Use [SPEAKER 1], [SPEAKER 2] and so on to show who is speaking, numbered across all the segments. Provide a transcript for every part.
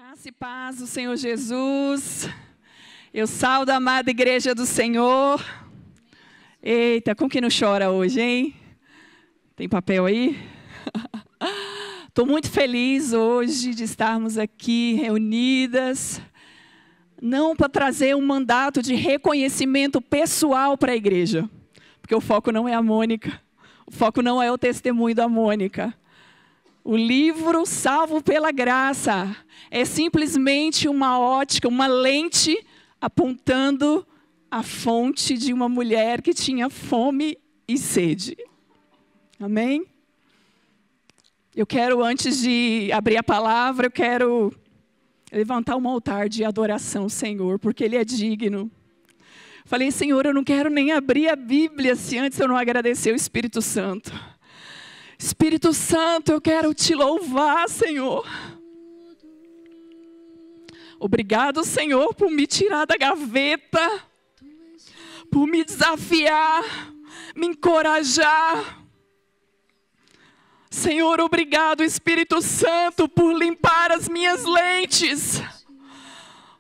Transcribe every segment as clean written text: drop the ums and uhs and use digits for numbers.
[SPEAKER 1] Graça e paz do Senhor Jesus. Eu saúdo a amada igreja do Senhor. Eita, como que não chora hoje, hein? Tem papel aí? Estou muito feliz hoje de estarmos aqui reunidas. Não para trazer um mandato de reconhecimento pessoal para a igreja. Porque o foco não é a Mônica. O foco não é o testemunho da Mônica. O livro Salvo pela Graça é simplesmente uma ótica, uma lente apontando a fonte de uma mulher que tinha fome e sede. Amém? Eu quero, antes de abrir a palavra, eu quero levantar um altar de adoração ao Senhor, porque Ele é digno. Falei, Senhor, eu não quero nem abrir a Bíblia se antes eu não agradecer o Espírito Santo. Espírito Santo, eu quero te louvar, Senhor. Obrigado, Senhor, por me tirar da gaveta, por me desafiar, me encorajar. Senhor, obrigado, Espírito Santo, por limpar as minhas lentes.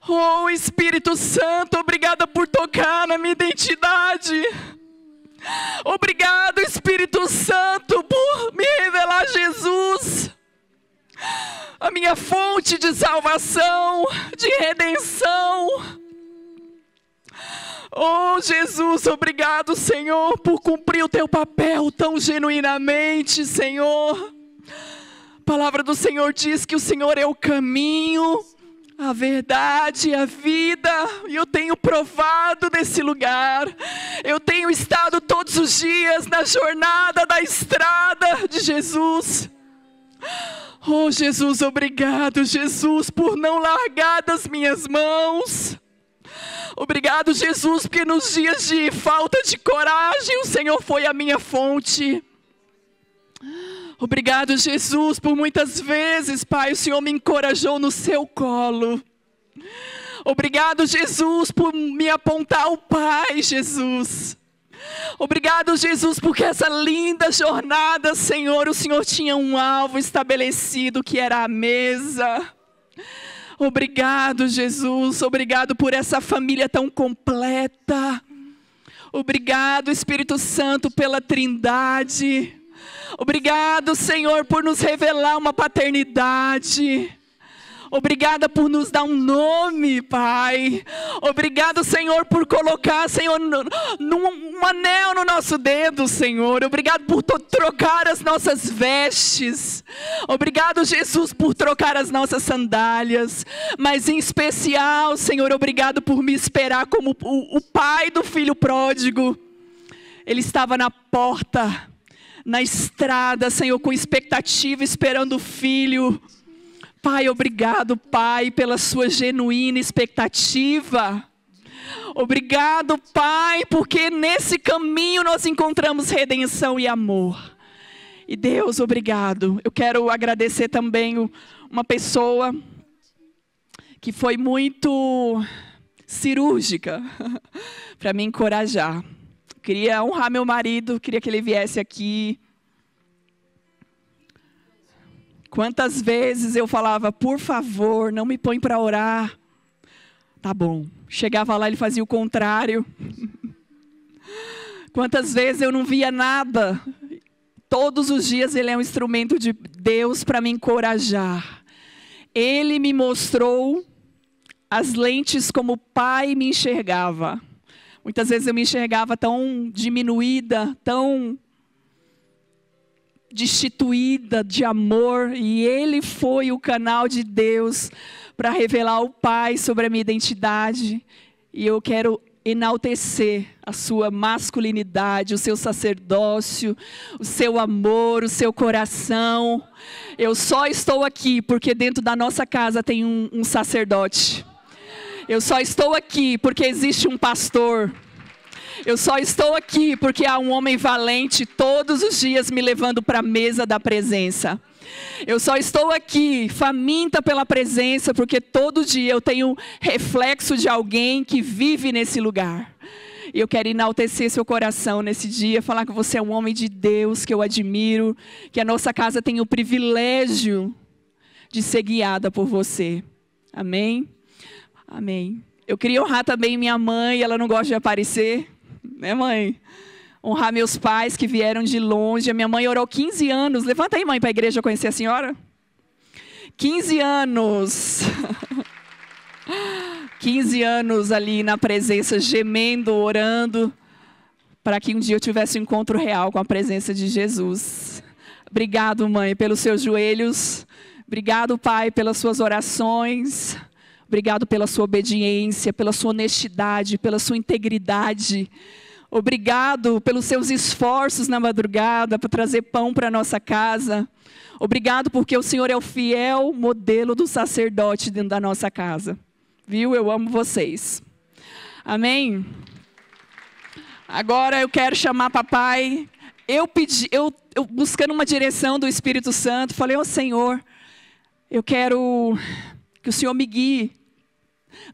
[SPEAKER 1] Oh, Espírito Santo, obrigada por tocar na minha identidade. Obrigado, Espírito Santo, por me revelar Jesus, a minha fonte de salvação, de redenção. Oh, Jesus, obrigado, Senhor, por cumprir o teu papel tão genuinamente, Senhor. A palavra do Senhor diz que o Senhor é o caminho, a verdade, a vida, e eu tenho provado desse lugar. Eu tenho estado todos os dias na jornada da estrada de Jesus. Oh, Jesus, obrigado, Jesus, por não largar das minhas mãos. Obrigado, Jesus, porque nos dias de falta de coragem, o Senhor foi a minha fonte. Obrigado, Jesus, por muitas vezes, Pai, o Senhor me encorajou no seu colo. Obrigado, Jesus, por me apontar ao Pai, Jesus. Obrigado, Jesus, porque essa linda jornada, Senhor, o Senhor tinha um alvo estabelecido, que era a mesa. Obrigado, Jesus, obrigado por essa família tão completa. Obrigado, Espírito Santo, pela Trindade. Obrigado, Senhor, por nos revelar uma paternidade. Obrigada por nos dar um nome, Pai. Obrigado, Senhor, por colocar, Senhor, um anel no nosso dedo, Senhor. Obrigado por trocar as nossas vestes. Obrigado, Jesus, por trocar as nossas sandálias. Mas em especial, Senhor, obrigado por me esperar como o pai do filho pródigo. Ele estava na porta, na estrada, Senhor, com expectativa, esperando o filho. Pai, obrigado, Pai, pela sua genuína expectativa. Obrigado, Pai, porque nesse caminho nós encontramos redenção e amor. E Deus, obrigado. Eu quero agradecer também uma pessoa que foi muito cirúrgica para me encorajar. Queria honrar meu marido, queria que ele viesse aqui. Quantas vezes eu falava, por favor, não me põe para orar. Tá bom. Chegava lá, ele fazia o contrário. Quantas vezes eu não via nada. Todos os dias ele é um instrumento de Deus para me encorajar. Ele me mostrou as lentes como o Pai me enxergava. Muitas vezes eu me enxergava tão diminuída, tão destituída de amor, e Ele foi o canal de Deus para revelar ao Pai sobre a minha identidade. E eu quero enaltecer a sua masculinidade, o seu sacerdócio, o seu amor, o seu coração. Eu só estou aqui porque dentro da nossa casa tem um sacerdote. Eu só estou aqui porque existe um pastor. Eu só estou aqui porque há um homem valente todos os dias me levando para a mesa da presença. Eu só estou aqui faminta pela presença porque todo dia eu tenho reflexo de alguém que vive nesse lugar. E eu quero enaltecer seu coração nesse dia, falar que você é um homem de Deus, que eu admiro, que a nossa casa tem o privilégio de ser guiada por você. Amém? Amém. Eu queria honrar também minha mãe, ela não gosta de aparecer, né, mãe? Honrar meus pais que vieram de longe. A minha mãe orou 15 anos. Levanta aí, mãe, para a igreja conhecer a senhora. 15 anos. 15 anos ali na presença, gemendo, orando, para que um dia eu tivesse um encontro real com a presença de Jesus. Obrigado, mãe, pelos seus joelhos. Obrigado, pai, pelas suas orações. Obrigado pela sua obediência, pela sua honestidade, pela sua integridade. Obrigado pelos seus esforços na madrugada para trazer pão para a nossa casa. Obrigado porque o Senhor é o fiel modelo do sacerdote dentro da nossa casa. Viu? Eu amo vocês. Amém? Agora eu quero chamar papai. Eu buscando uma direção do Espírito Santo, falei, Senhor, eu quero que o Senhor me guie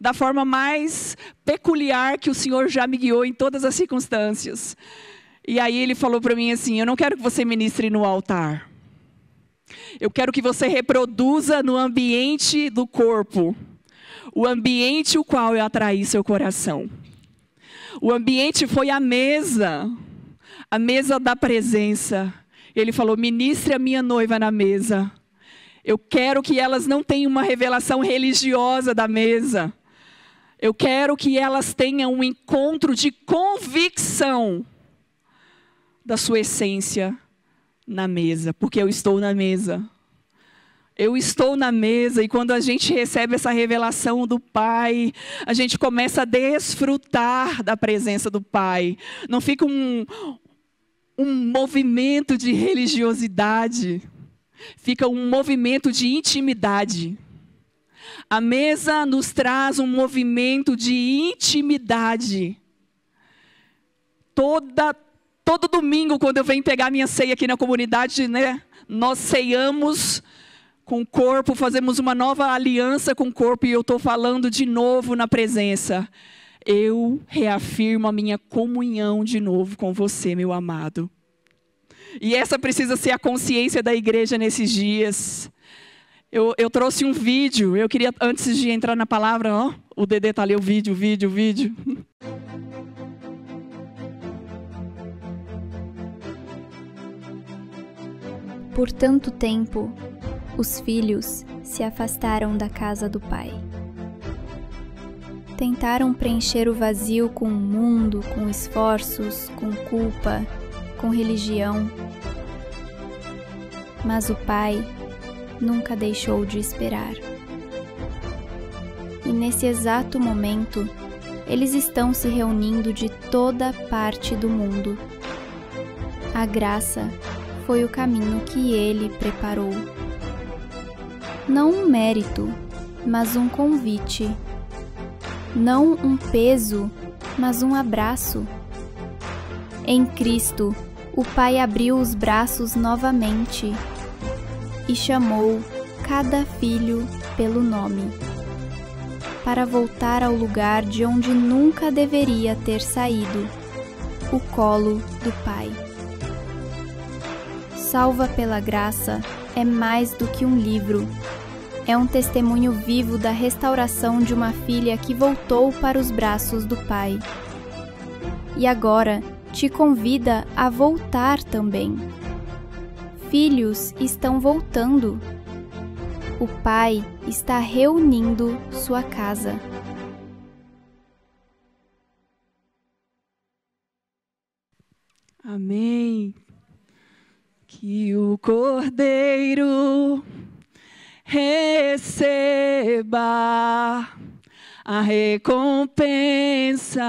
[SPEAKER 1] da forma mais peculiar que o Senhor já me guiou em todas as circunstâncias. E aí ele falou para mim assim, eu não quero que você ministre no altar. Eu quero que você reproduza no ambiente do corpo. O ambiente o qual eu atraí seu coração. O ambiente foi a mesa da presença. Ele falou, ministre a minha noiva na mesa. Eu quero que elas não tenham uma revelação religiosa da mesa. Eu quero que elas tenham um encontro de convicção da sua essência na mesa. Porque eu estou na mesa. Eu estou na mesa e quando a gente recebe essa revelação do Pai, a gente começa a desfrutar da presença do Pai. Não fica um movimento de religiosidade. Fica um movimento de intimidade. A mesa nos traz um movimento de intimidade. Todo domingo, quando eu venho pegar minha ceia aqui na comunidade, né, nós ceiamos com o corpo, fazemos uma nova aliança com o corpo, e eu estou falando de novo na presença. Eu reafirmo a minha comunhão de novo com você, meu amado. E essa precisa ser a consciência da igreja nesses dias. Eu trouxe um vídeo, eu queria, antes de entrar na palavra, o Dedê está ali, o vídeo.
[SPEAKER 2] Por tanto tempo, os filhos se afastaram da casa do pai. Tentaram preencher o vazio com o mundo, com esforços, com culpa, com religião. Mas o pai nunca deixou de esperar. E nesse exato momento, eles estão se reunindo de toda parte do mundo. A graça foi o caminho que ele preparou. Não um mérito, mas um convite. Não um peso, mas um abraço. Em Cristo, o Pai abriu os braços novamente e chamou cada filho pelo nome, para voltar ao lugar de onde nunca deveria ter saído, o colo do Pai. Salva pela Graça é mais do que um livro. É um testemunho vivo da restauração de uma filha que voltou para os braços do Pai. E agora te convida a voltar também. Filhos estão voltando. O Pai está reunindo sua casa.
[SPEAKER 1] Amém. Que o Cordeiro receba a recompensa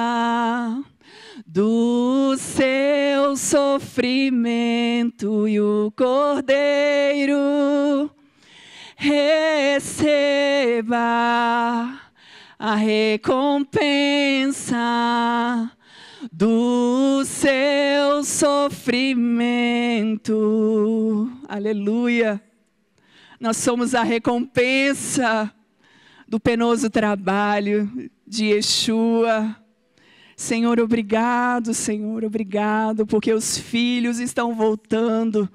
[SPEAKER 1] do seu sofrimento, e o Cordeiro receba a recompensa do seu sofrimento. Aleluia. Nós somos a recompensa do penoso trabalho de Yeshua. Senhor, obrigado, porque os filhos estão voltando.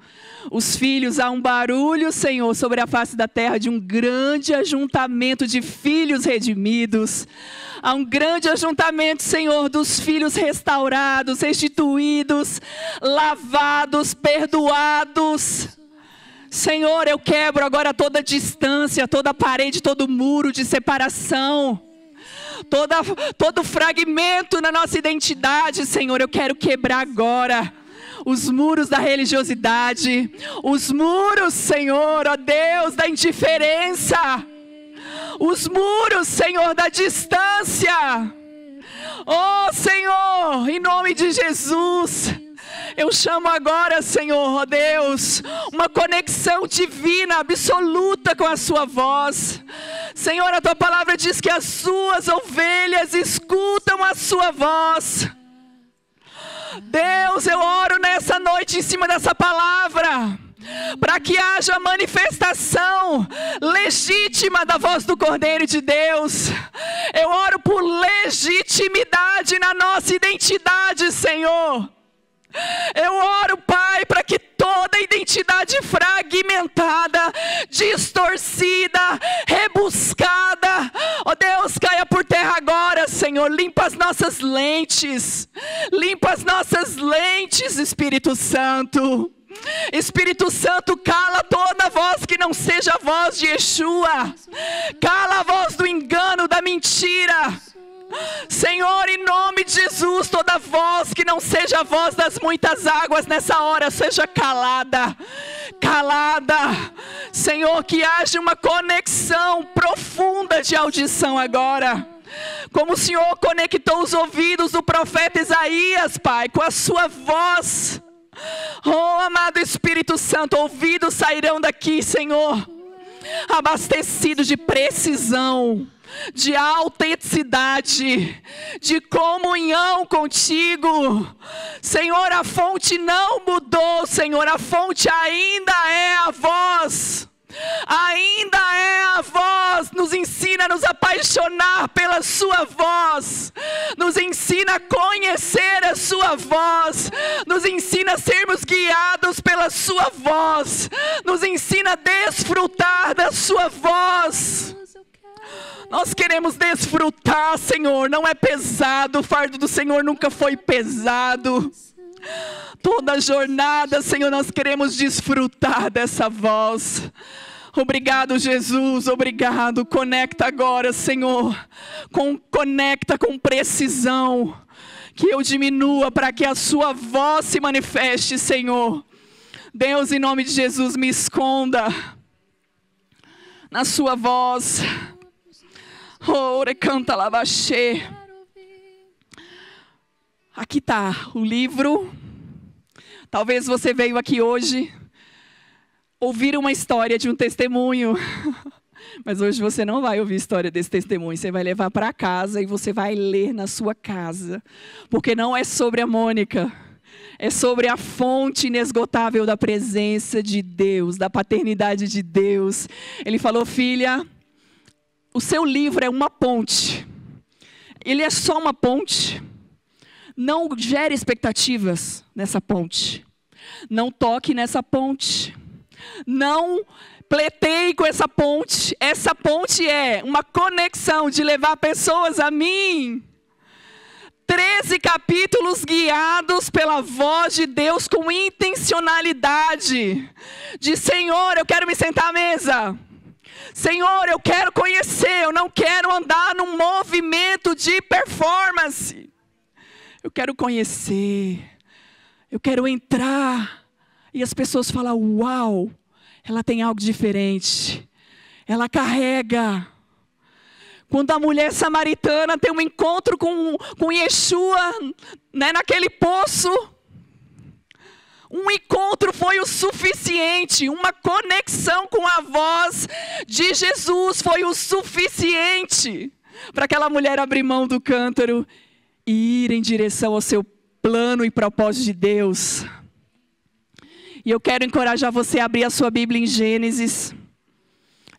[SPEAKER 1] Os filhos, há um barulho, Senhor, sobre a face da terra de um grande ajuntamento de filhos redimidos. Há um grande ajuntamento, Senhor, dos filhos restaurados, restituídos, lavados, perdoados. Senhor, eu quebro agora toda distância, toda parede, todo muro de separação. Todo fragmento na nossa identidade, Senhor, eu quero quebrar agora. Os muros da religiosidade, os muros, Senhor, ó Deus, da indiferença. Os muros, Senhor, da distância. Oh, Senhor, em nome de Jesus, eu chamo agora, Senhor, ó Deus, uma conexão divina, absoluta com a sua voz. Senhor, a tua palavra diz que as suas ovelhas escutam a sua voz. Deus, eu oro nessa noite em cima dessa palavra, para que haja manifestação legítima da voz do Cordeiro de Deus. Eu oro por legitimidade na nossa identidade, Senhor. Eu oro, Pai, para que toda identidade fragmentada, distorcida, rebuscada, ó Deus, caia por terra agora, Senhor. Limpa as nossas lentes, Espírito Santo. Espírito Santo, cala toda voz que não seja a voz de Yeshua. Cala a voz do engano, da mentira. Senhor, em nome de Jesus, toda voz que não seja a voz das muitas águas nessa hora, seja calada. Senhor, que haja uma conexão profunda de audição agora. Como o Senhor conectou os ouvidos do profeta Isaías, Pai, com a sua voz. Oh, amado Espírito Santo, ouvidos sairão daqui, Senhor, abastecidos de precisão, de autenticidade, de comunhão contigo. Senhor, a fonte não mudou, Senhor, a fonte ainda é a voz. Ainda é a voz. Nos ensina a nos apaixonar pela sua voz, nos ensina a conhecer a sua voz, nos ensina a sermos guiados pela sua voz, nos ensina a desfrutar da sua voz. Nós queremos desfrutar, Senhor, não é pesado, o fardo do Senhor nunca foi pesado. Toda conectada, Senhor, nós queremos desfrutar dessa voz. Obrigado, Jesus, obrigado. Conecta agora, Senhor. Conecta com precisão. Que eu diminua para que a sua voz se manifeste, Senhor. Deus, em nome de Jesus, me esconda na sua voz. Ore, canta, lavaxê. Aqui está o livro. Talvez você veio aqui hoje ouvir uma história de um testemunho. Mas hoje você não vai ouvir a história desse testemunho. Você vai levar para casa e você vai ler na sua casa. Porque não é sobre a Mônica. É sobre a fonte inesgotável da presença de Deus, da paternidade de Deus. Ele falou: filha, o seu livro é uma ponte. Ele é só uma ponte. Não gere expectativas nessa ponte. Não toque nessa ponte. Não pleiteie com essa ponte. Essa ponte é uma conexão de levar pessoas a mim. 13 capítulos guiados pela voz de Deus com intencionalidade. De Senhor, eu quero me sentar à mesa. Senhor, eu quero conhecer. Eu não quero andar num movimento de performance. Eu quero conhecer, eu quero entrar. E as pessoas falam: uau, ela tem algo diferente. Ela carrega. Quando a mulher samaritana tem um encontro com Yeshua, né, naquele poço, um encontro foi o suficiente. Uma conexão com a voz de Jesus foi o suficiente para aquela mulher abrir mão do cântaro e ir em direção ao seu plano e propósito de Deus. E eu quero encorajar você a abrir a sua Bíblia em Gênesis,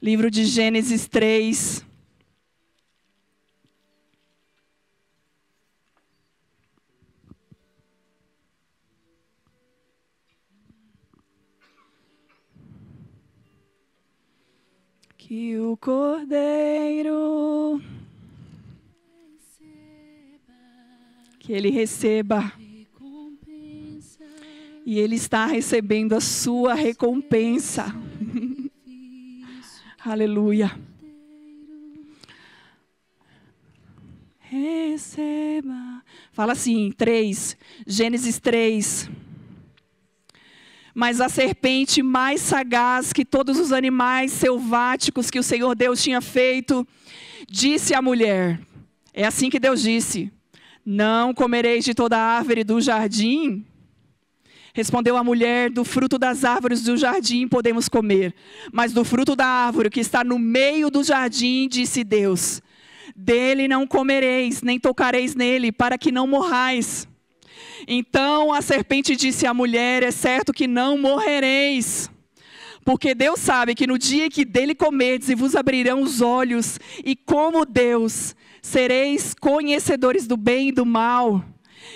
[SPEAKER 1] livro de Gênesis 3. que o Cordeiro, que ele receba, e ele está recebendo a sua recompensa. Aleluia. Receba. Fala assim, 3, Gênesis 3. Mas a serpente mais sagaz que todos os animais selváticos que o Senhor Deus tinha feito, disse à mulher, é assim que Deus disse, não comereis de toda árvore do jardim? Respondeu a mulher, do fruto das árvores do jardim podemos comer, mas do fruto da árvore que está no meio do jardim, disse Deus, dele não comereis, nem tocareis nele, para que não morrais. Então a serpente disse à mulher, é certo que não morrereis, porque Deus sabe que no dia que dele comerdes e vos abrirão os olhos, e como Deus, sereis conhecedores do bem e do mal.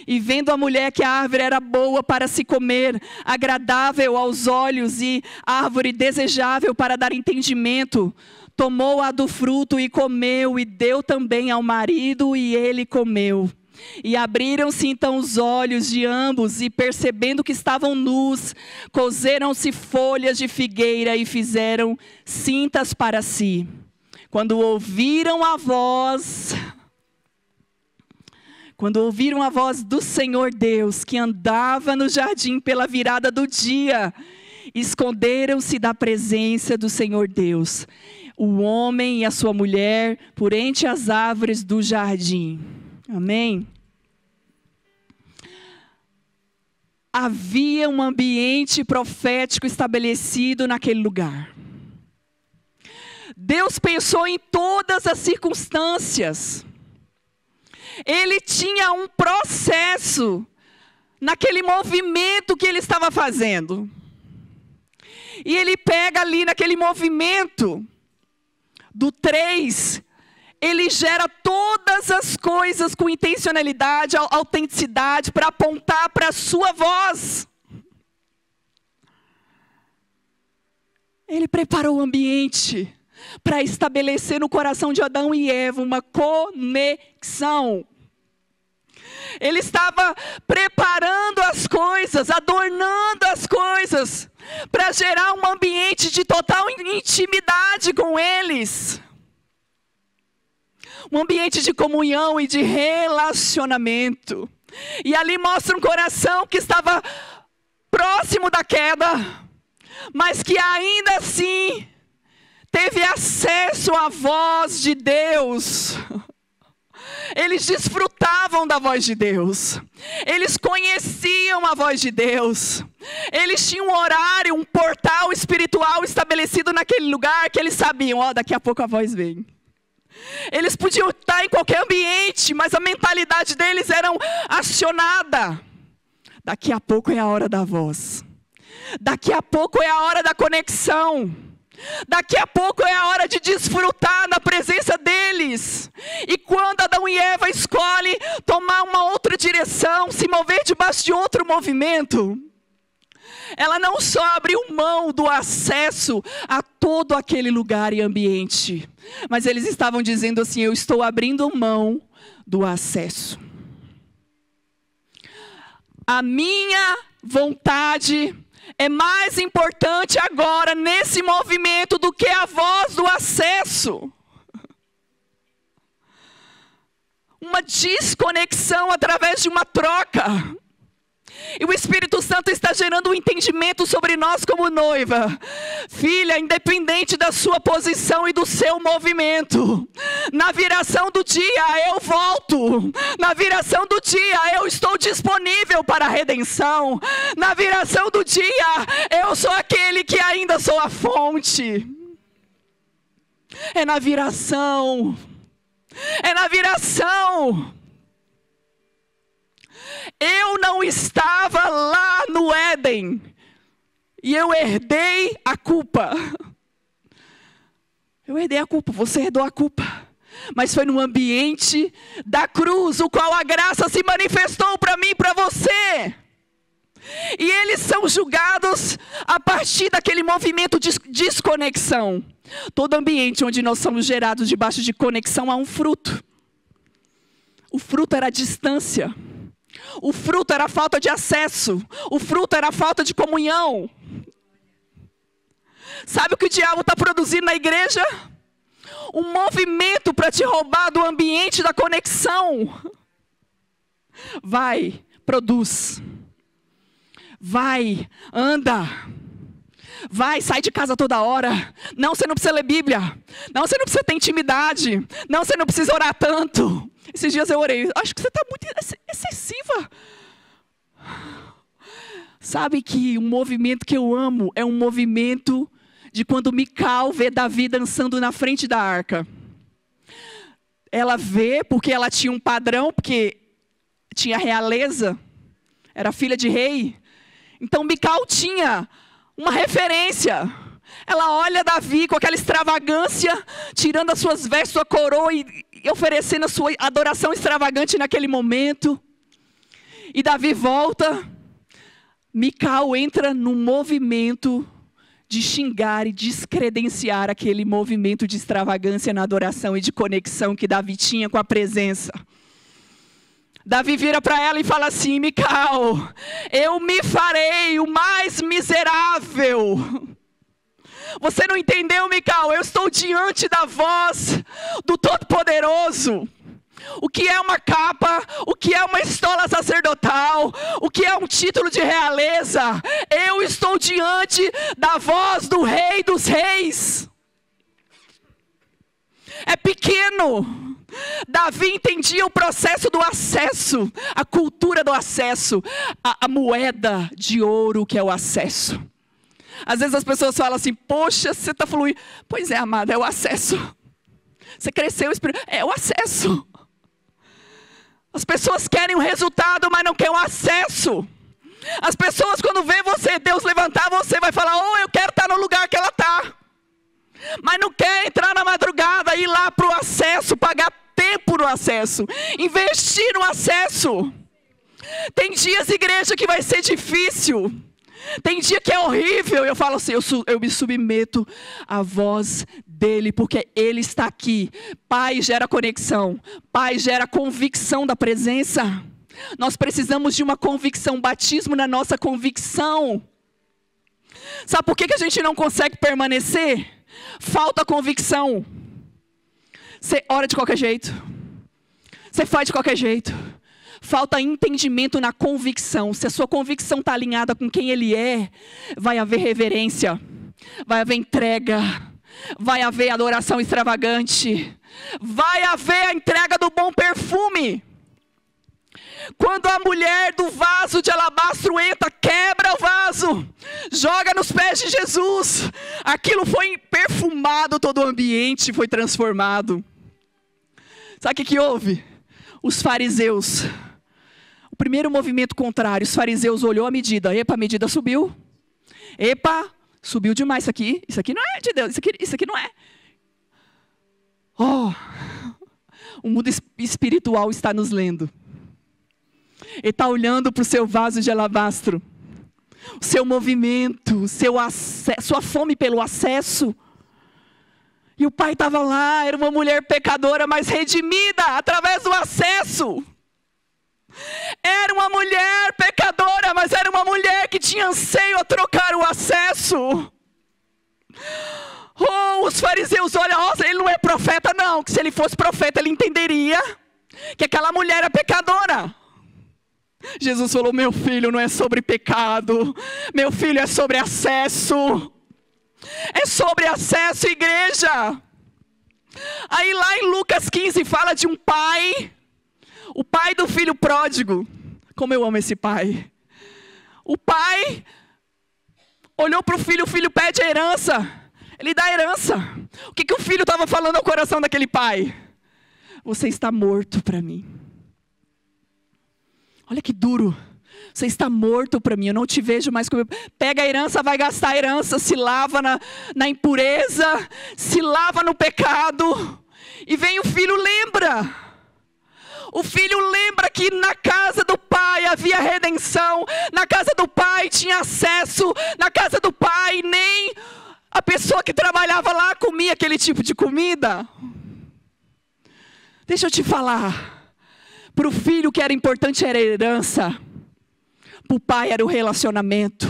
[SPEAKER 1] E vendo a mulher que a árvore era boa para se comer, agradável aos olhos e árvore desejável para dar entendimento, tomou-a do fruto e comeu, e deu também ao marido, e ele comeu. E abriram-se então os olhos de ambos, e percebendo que estavam nus, coseram-se folhas de figueira e fizeram cintas para si. Quando ouviram a voz do Senhor Deus, que andava no jardim pela virada do dia, esconderam-se da presença do Senhor Deus, o homem e a sua mulher, por entre as árvores do jardim. Amém? Havia um ambiente profético estabelecido naquele lugar. Deus pensou em todas as circunstâncias. Ele tinha um processo naquele movimento que ele estava fazendo. E ele pega ali naquele movimento do 3, ele gera todas as coisas com intencionalidade, autenticidade, para apontar para a sua voz. Ele preparou o ambiente para estabelecer no coração de Adão e Eva uma conexão. Ele estava preparando as coisas, adornando as coisas, para gerar um ambiente de total intimidade com eles. Um ambiente de comunhão e de relacionamento. E ali mostra um coração que estava próximo da queda, mas que ainda assim teve acesso à voz de Deus. Eles desfrutavam da voz de Deus. Eles conheciam a voz de Deus. Eles tinham um horário, um portal espiritual estabelecido naquele lugar que eles sabiam, daqui a pouco a voz vem. Eles podiam estar em qualquer ambiente, mas a mentalidade deles era acionada. Daqui a pouco é a hora da voz. Daqui a pouco é a hora da conexão. Daqui a pouco é a hora de desfrutar da presença deles. E quando Adão e Eva escolhem tomar uma outra direção, se mover debaixo de outro movimento, ela não só abriu mão do acesso a todo aquele lugar e ambiente, mas eles estavam dizendo assim, eu estou abrindo mão do acesso. A minha vontade é mais importante agora nesse movimento do que a voz do acesso. Uma desconexão através de uma troca. E o Espírito Santo está gerando um entendimento sobre nós como noiva. Filha, independente da sua posição e do seu movimento, na viração do dia eu volto. Na viração do dia eu estou disponível para a redenção. Na viração do dia eu sou aquele que ainda sou a fonte. É na viração. É na viração. Eu não estava lá no Éden. E eu herdei a culpa. Eu herdei a culpa, você herdou a culpa. Mas foi no ambiente da cruz, o qual a graça se manifestou para mim e para você. E eles são julgados a partir daquele movimento de desconexão. Todo ambiente onde nós somos gerados debaixo de conexão há um fruto. O fruto era a distância. O fruto era a falta de acesso. O fruto era a falta de comunhão. Sabe o que o diabo está produzindo na igreja? Um movimento para te roubar do ambiente da conexão. Vai, produz. Vai, anda. Vai, sai de casa toda hora. Não, você não precisa ler Bíblia. Não, você não precisa ter intimidade. Não, você não precisa orar tanto. Esses dias eu orei. Acho que você está muito excessiva. Sabe que um movimento que eu amo é um movimento de quando Mical vê Davi dançando na frente da arca. Ela vê porque ela tinha um padrão, porque tinha realeza. Era filha de rei. Então Mical tinha uma referência. Ela olha Davi com aquela extravagância, tirando as suas vestes, sua coroa e oferecendo a sua adoração extravagante naquele momento. E Davi volta. Mical entra no movimento de xingar e descredenciar aquele movimento de extravagância na adoração e de conexão que Davi tinha com a presença. Davi vira para ela e fala assim: Mical, eu me farei o mais miserável. Você não entendeu, Mical? Eu estou diante da voz do Todo-Poderoso. O que é uma capa? O que é uma estola sacerdotal? O que é um título de realeza? Eu estou diante da voz do Rei dos Reis. É pequeno. Davi entendia o processo do acesso, a cultura do acesso, a moeda de ouro que é o acesso. Às vezes as pessoas falam assim: poxa, você está fluindo. Pois é, amada, é o acesso. Você cresceu, é o acesso. As pessoas querem o resultado, mas não querem o acesso. As pessoas, quando vê você, Deus levantar você, vai falar: oh, eu quero estar no lugar que ela está. Mas não quer entrar na madrugada, ir lá para o acesso, pagar tempo no acesso, investir no acesso. Tem dias, igreja, que vai ser difícil. Tem dia que é horrível. Eu falo assim, eu me submeto à voz dele, porque ele está aqui. Pai gera conexão. Pai gera convicção da presença. Nós precisamos de uma convicção, batismo na nossa convicção. Sabe por que a gente não consegue permanecer? Falta convicção. Você ora de qualquer jeito. Você faz de qualquer jeito. Falta entendimento na convicção. Se a sua convicção está alinhada com quem ele é, vai haver reverência, vai haver entrega, vai haver adoração extravagante, vai haver a entrega do bom perfume. Quando a mulher do vaso de alabastro entra, quebra o vaso, joga nos pés de Jesus, aquilo foi perfumado, todo o ambiente foi transformado. Sabe o que houve? Os fariseus, o primeiro movimento contrário, os fariseus olhou a medida. Epa, a medida subiu. Epa, subiu demais isso aqui não é de Deus, isso aqui não é. Oh, o mundo espiritual está nos lendo. Ele está olhando para o seu vaso de alabastro. O seu movimento, sua fome pelo acesso. E o pai estava lá, era uma mulher pecadora, mas redimida através do acesso. Era uma mulher pecadora, mas era uma mulher que tinha anseio a trocar o acesso. Oh, os fariseus olham, oh, ele não é profeta não, que se ele fosse profeta ele entenderia que aquela mulher é pecadora. Jesus falou: meu filho, não é sobre pecado, meu filho, é sobre acesso. É sobre acesso, igreja. Aí lá em Lucas 15 fala de um pai, o pai do filho pródigo. Como eu amo esse pai. O pai olhou para o filho pede a herança. Ele dá a herança. O que o filho estava falando ao coração daquele pai? Você está morto para mim. Olha que duro. Você está morto para mim, eu não te vejo mais como... Pega a herança, vai gastar a herança, se lava na impureza, se lava no pecado. E vem o filho, lembra. O filho lembra que na casa do pai havia redenção. Na casa do pai tinha acesso. Na casa do pai nem A pessoa que trabalhava lá comia aquele tipo de comida. Deixa eu te falar. Para o filho o que era importante era a herança. Para o pai era o relacionamento.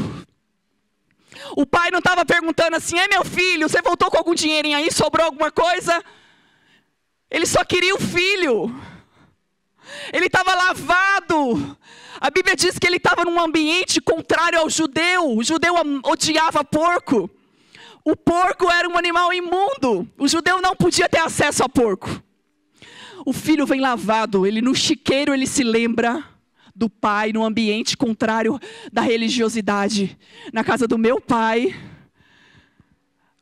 [SPEAKER 1] O pai não estava perguntando assim: meu filho, você voltou com algum dinheirinho aí? Sobrou alguma coisa? Ele só queria o filho. Ele estava lavado. A Bíblia diz que ele estava num ambiente contrário ao judeu. O judeu odiava porco. O porco era um animal imundo. O judeu não podia ter acesso a porco. O filho vem lavado. Ele no chiqueiro ele se lembra do pai, num ambiente contrário da religiosidade. Na casa do meu pai,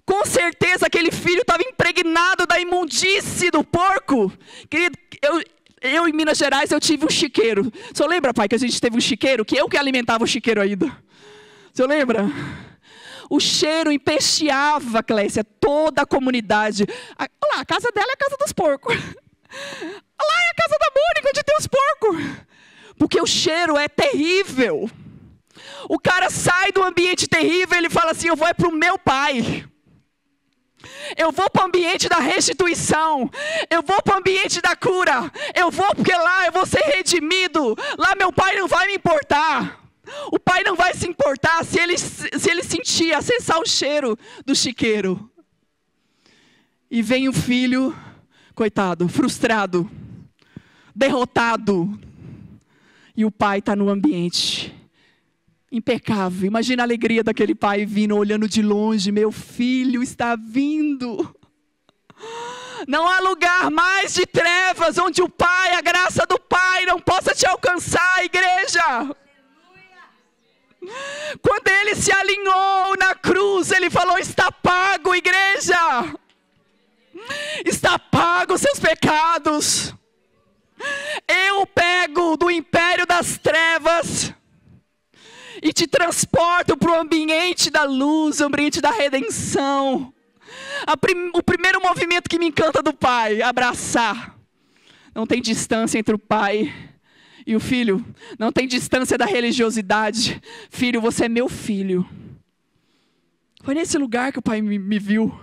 [SPEAKER 1] com certeza aquele filho estava impregnado da imundície do porco. Querido, eu em Minas Gerais eu tive um chiqueiro. O senhor lembra, pai, que a gente teve um chiqueiro? Que eu que alimentava o chiqueiro ainda. O senhor lembra? O cheiro empesteava, Clécia, toda a comunidade. Olha lá, a casa dela é a casa dos porcos. Olha lá, é a casa da Mônica, onde tem os porcos. Porque o cheiro é terrível. O cara sai do ambiente terrível, ele fala assim: eu vou para o meu pai. Eu vou para o ambiente da restituição. Eu vou para o ambiente da cura. Eu vou porque lá eu vou ser redimido. Lá meu pai não vai me importar. O pai não vai se importar se ele sentir, acessar o cheiro do chiqueiro. E vem o filho, coitado, frustrado, derrotado. E o pai está no ambiente impecável. Imagina a alegria daquele pai vindo, olhando de longe. Meu filho está vindo. Não há lugar mais de trevas onde o pai, a graça do pai não possa te alcançar, igreja. Quando ele se alinhou na cruz, ele falou: está pago, igreja. Está pago os seus pecados. Eu pego do império das trevas e te transporto para o ambiente da luz, o ambiente da redenção. O primeiro movimento que me encanta do pai: abraçar. Não tem distância entre o pai e o filho. Não tem distância da religiosidade. Filho, você é meu filho. Foi nesse lugar que o pai me viu.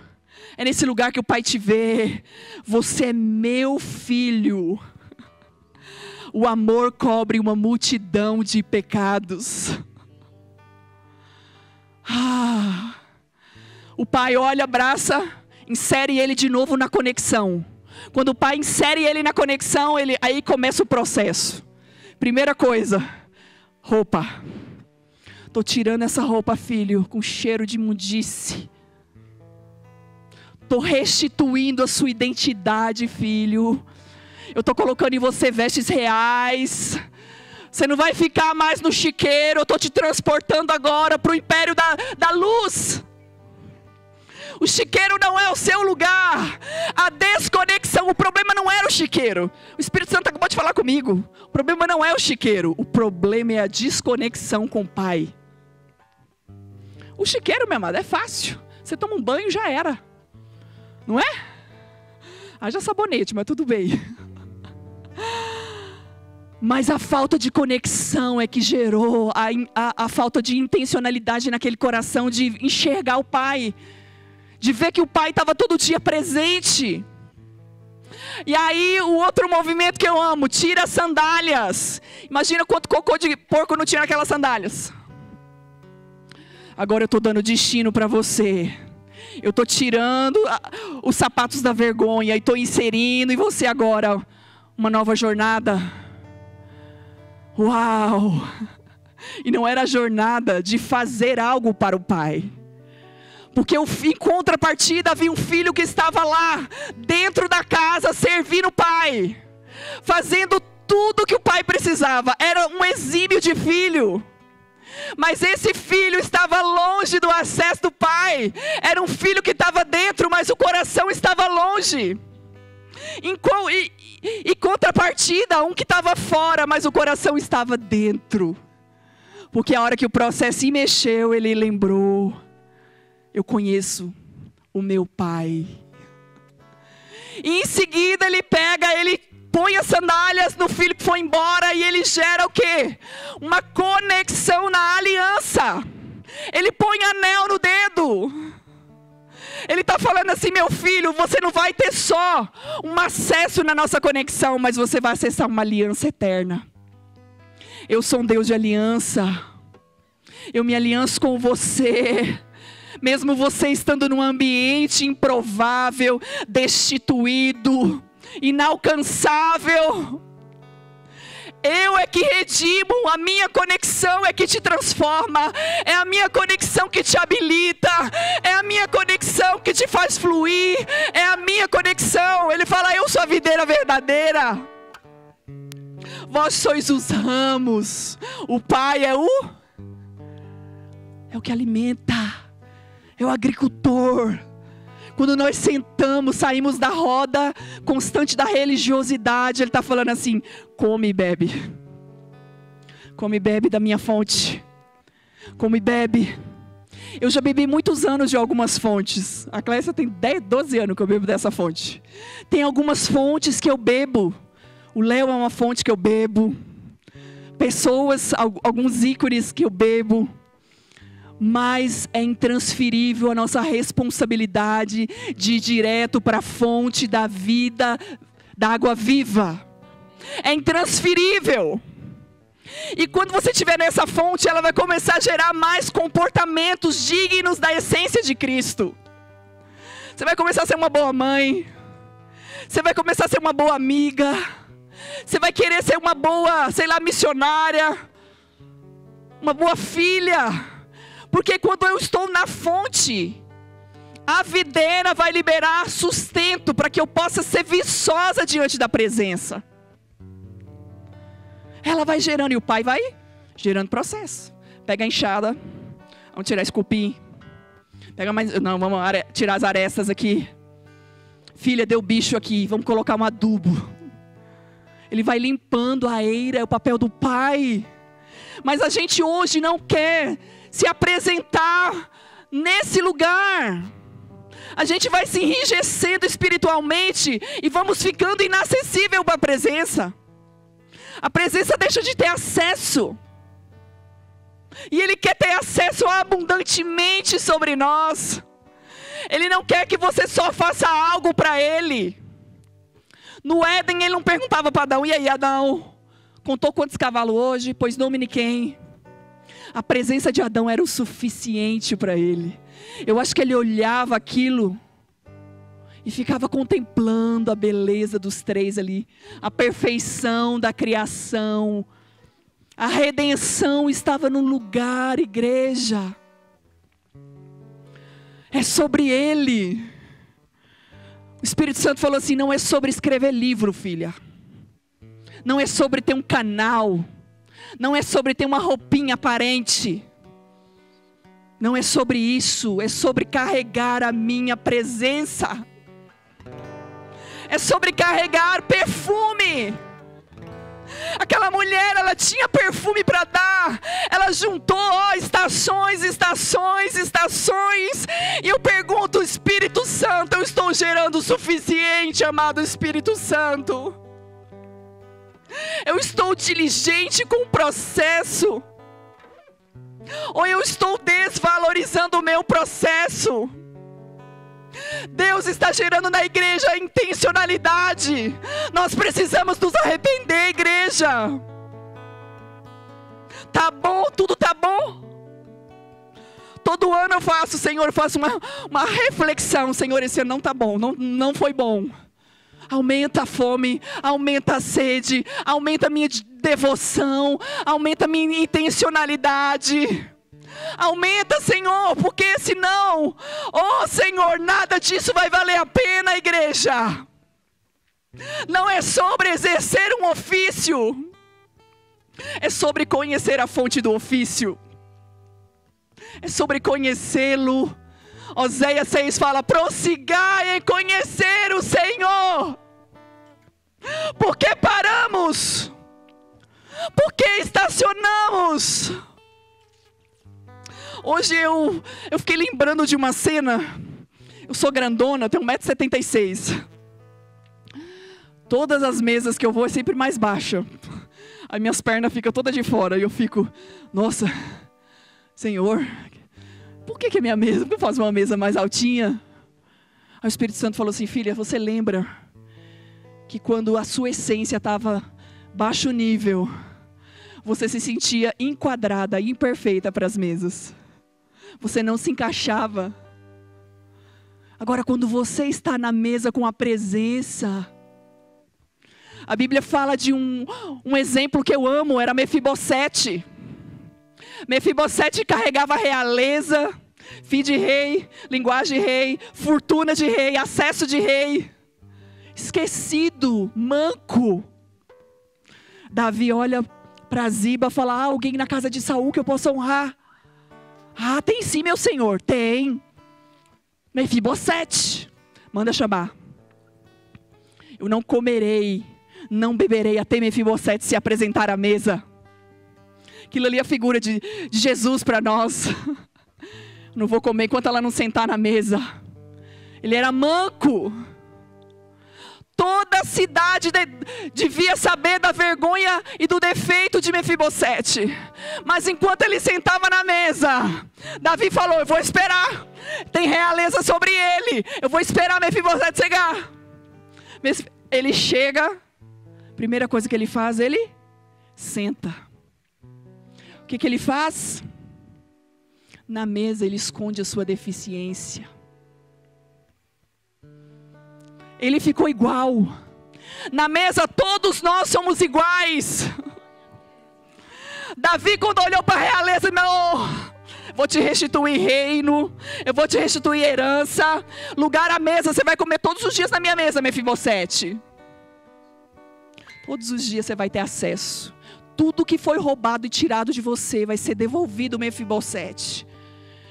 [SPEAKER 1] É nesse lugar que o pai te vê. Você é meu filho. O amor cobre uma multidão de pecados. O pai olha, abraça, insere ele de novo na conexão. Quando o pai insere ele na conexão, aí começa o processo. Primeira coisa, roupa. Estou tirando essa roupa, filho, com cheiro de imundície. Estou restituindo a sua identidade, filho. Eu estou colocando em você vestes reais. Você não vai ficar mais no chiqueiro. Eu estou te transportando agora para o império da luz. O chiqueiro não é o seu lugar. A desconexão, o problema não era o chiqueiro. O Espírito Santo acabou de falar comigo. O problema não é o chiqueiro. O problema é a desconexão com o Pai. O chiqueiro, meu amado, é fácil. Você toma um banho e já era. Não é? Haja sabonete, mas tudo bem. Mas a falta de conexão é que gerou a falta de intencionalidade naquele coração de enxergar o Pai. De ver que o Pai estava todo dia presente. E aí o outro movimento que eu amo: tira as sandálias. Imagina quanto cocô de porco não tinha naquelas sandálias. Agora eu estou dando destino para você. Eu estou tirando os sapatos da vergonha e estou inserindo em você agora uma nova jornada. Uau! E não era a jornada de fazer algo para o Pai. Porque em contrapartida havia um filho que estava lá, dentro da casa, servindo o pai. Fazendo tudo que o pai precisava. Era um exímio de filho. Mas esse filho estava longe do acesso do pai. Era um filho que estava dentro, mas o coração estava longe. Em contrapartida, um que estava fora, mas o coração estava dentro. Porque a hora que o processo se mexeu, ele lembrou: eu conheço o meu pai. E em seguida ele põe as sandálias no filho que foi embora e ele gera o quê? Uma conexão na aliança. Ele põe anel no dedo. Ele está falando assim: meu filho, você não vai ter só um acesso na nossa conexão, mas você vai acessar uma aliança eterna. Eu sou um Deus de aliança. Eu me alianço com você. Mesmo você estando num ambiente improvável, destituído, inalcançável, eu é que redimo, a minha conexão é que te transforma, é a minha conexão que te habilita, é a minha conexão que te faz fluir, é a minha conexão. Ele fala: eu sou a videira verdadeira, vós sois os ramos, o Pai é o que alimenta, é o agricultor. Quando nós sentamos, saímos da roda constante da religiosidade, Ele está falando assim: come e bebe. Come e bebe da minha fonte. Come e bebe. Eu já bebi muitos anos de algumas fontes. A Clécia tem 10, 12 anos que eu bebo dessa fonte. Tem algumas fontes que eu bebo. O Léo é uma fonte que eu bebo. Pessoas, alguns ícones que eu bebo. Mas é intransferível a nossa responsabilidade de ir direto para a fonte da vida, da água viva. É intransferível. E quando você estiver nessa fonte, ela vai começar a gerar mais comportamentos dignos da essência de Cristo. Você vai começar a ser uma boa mãe. Você vai começar a ser uma boa amiga. Você vai querer ser uma boa, missionária. Uma boa filha. Porque quando eu estou na fonte, a videira vai liberar sustento para que eu possa ser viçosa diante da presença. Ela vai gerando e o Pai vai gerando processo. Pega a enxada, vamos tirar esse cupim. Vamos tirar as arestas aqui. Filha, deu bicho aqui, vamos colocar um adubo. Ele vai limpando a eira, é o papel do Pai. Mas a gente hoje não quer se apresentar nesse lugar. A gente vai se enrijecendo espiritualmente e vamos ficando inacessível para a presença. A presença deixa de ter acesso. E Ele quer ter acesso abundantemente sobre nós. Ele não quer que você só faça algo para Ele. No Éden Ele não perguntava para Adão: e aí, Adão, contou quantos cavalos hoje? Pôs nome em quem? A presença de Adão era o suficiente para ele. Eu acho que ele olhava aquilo e ficava contemplando a beleza dos três ali. A perfeição da criação. A redenção estava no lugar, igreja. É sobre ele. O Espírito Santo falou assim: não é sobre escrever livro, filha. Não é sobre ter um canal. Não é sobre ter uma roupinha aparente. Não é sobre isso. É sobre carregar a minha presença. É sobre carregar perfume. Aquela mulher, ela tinha perfume para dar. Ela juntou estações. E eu pergunto: Espírito Santo, eu estou gerando o suficiente, amado Espírito Santo? Eu estou diligente com o processo? Ou eu estou desvalorizando o meu processo? Deus está gerando na igreja intencionalidade. Nós precisamos nos arrepender, igreja. Tá bom? Tudo tá bom? Todo ano eu faço, Senhor, eu faço uma reflexão. Senhor, esse ano não tá bom, não foi bom. Aumenta a fome, aumenta a sede, aumenta a minha devoção, aumenta a minha intencionalidade. Aumenta, Senhor, porque senão, oh Senhor, nada disso vai valer a pena, igreja. Não é sobre exercer um ofício, é sobre conhecer a fonte do ofício. É sobre conhecê-lo. Oséias 6 fala: prossigai em conhecer o Senhor. Por que paramos? Por que estacionamos? Hoje eu fiquei lembrando de uma cena. Eu sou grandona, eu tenho 1,76 m. Todas as mesas que eu vou é sempre mais baixa. As minhas pernas ficam todas de fora. E eu fico: nossa, Senhor, por que a minha mesa? Por que eu faço uma mesa mais altinha? Aí o Espírito Santo falou assim: filha, você lembra que quando a sua essência estava baixo nível, você se sentia enquadrada, imperfeita para as mesas. Você não se encaixava. Agora, quando você está na mesa com a presença, a Bíblia fala de um exemplo que eu amo, era Mefibosete. Mefibosete carregava realeza, filho de rei, linguagem de rei, fortuna de rei, acesso de rei. Esquecido, manco. Davi olha para Ziba e fala: alguém na casa de Saul que eu possa honrar? Tem sim, meu senhor, tem. Mefibosete, manda chamar. Eu não comerei, não beberei até Mefibosete se apresentar à mesa. Aquilo ali é a figura de Jesus para nós. Não vou comer enquanto ela não sentar na mesa. Ele era manco. Toda a cidade devia saber da vergonha e do defeito de Mefibosete. Mas enquanto ele sentava na mesa, Davi falou: eu vou esperar. Tem realeza sobre ele. Eu vou esperar Mefibosete chegar. Ele chega. Primeira coisa que ele faz, ele senta. O que ele faz? Na mesa ele esconde a sua deficiência. Ele ficou igual. Na mesa todos nós somos iguais. Davi, quando olhou para a realeza, vou te restituir reino, eu vou te restituir herança, lugar à mesa, você vai comer todos os dias na minha mesa, Mefibosete. Todos os dias você vai ter acesso. Tudo que foi roubado e tirado de você vai ser devolvido, Mefibosete.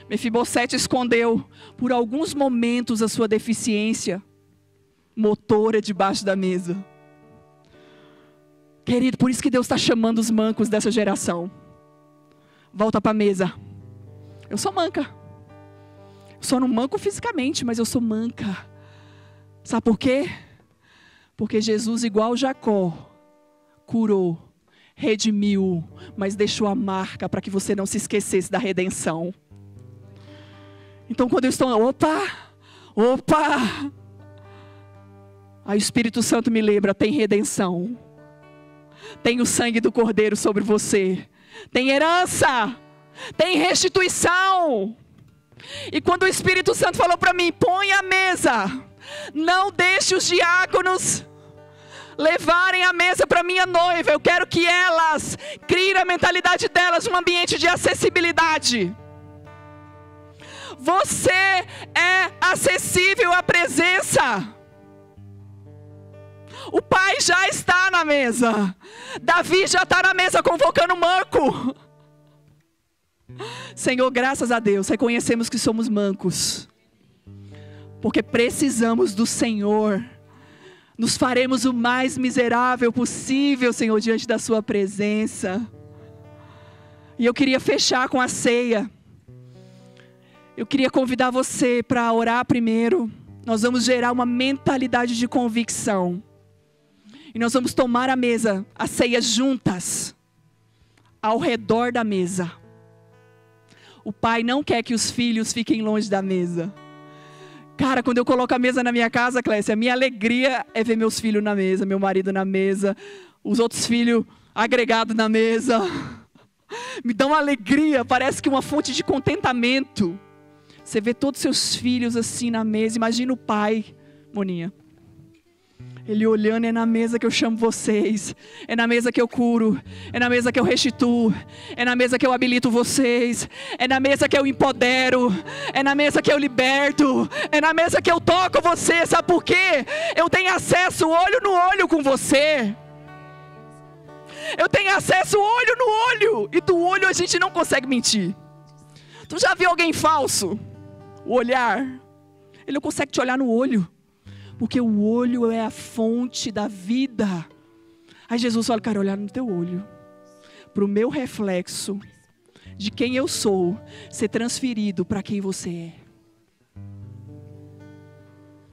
[SPEAKER 1] Mefibosete escondeu por alguns momentos a sua deficiência motora debaixo da mesa. Querido, por isso que Deus está chamando os mancos dessa geração. Volta para a mesa. Eu sou manca. Eu só não manco fisicamente, mas eu sou manca. Sabe por quê? Porque Jesus, igual Jacó, curou, redimiu, mas deixou a marca para que você não se esquecesse da redenção. Então quando eu estou, opa, aí o Espírito Santo me lembra: tem redenção, tem o sangue do Cordeiro sobre você, tem herança, tem restituição. E quando o Espírito Santo falou para mim: põe a mesa, não deixe os diáconos levarem a mesa para minha noiva, eu quero que elas criem na mentalidade delas um ambiente de acessibilidade. Você é acessível à presença. O pai já está na mesa. Davi já está na mesa convocando o manco. Senhor, graças a Deus, reconhecemos que somos mancos, porque precisamos do Senhor. Nos faremos o mais miserável possível, Senhor, diante da sua presença. E eu queria fechar com a ceia. Eu queria convidar você para orar primeiro. Nós vamos gerar uma mentalidade de convicção. E nós vamos tomar a mesa, a ceia juntas, ao redor da mesa. O pai não quer que os filhos fiquem longe da mesa. Cara, quando eu coloco a mesa na minha casa, Clécia, a minha alegria é ver meus filhos na mesa, meu marido na mesa, os outros filhos agregados na mesa. Me dá uma alegria, parece que uma fonte de contentamento. Você vê todos os seus filhos assim na mesa. Imagina o pai, Moninha. Ele olhando: é na mesa que eu chamo vocês, é na mesa que eu curo, é na mesa que eu restituo, é na mesa que eu habilito vocês, é na mesa que eu empodero, é na mesa que eu liberto, é na mesa que eu toco você. Sabe por quê? Eu tenho acesso olho no olho com você. Eu tenho acesso olho no olho, e do olho a gente não consegue mentir. Tu já viu alguém falso? O olhar, ele não consegue te olhar no olho, porque o olho é a fonte da vida. Aí Jesus fala: quero olhar no teu olho, para o meu reflexo de quem eu sou ser transferido para quem você é.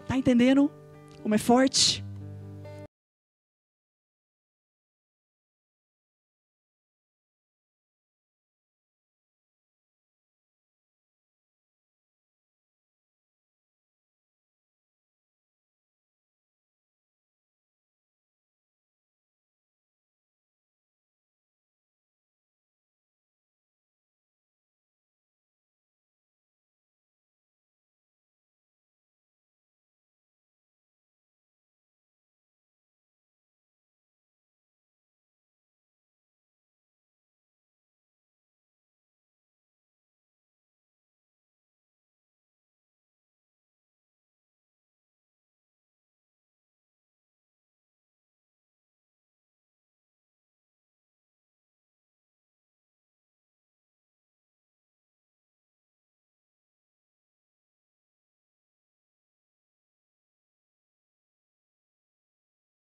[SPEAKER 1] Tá entendendo como é forte?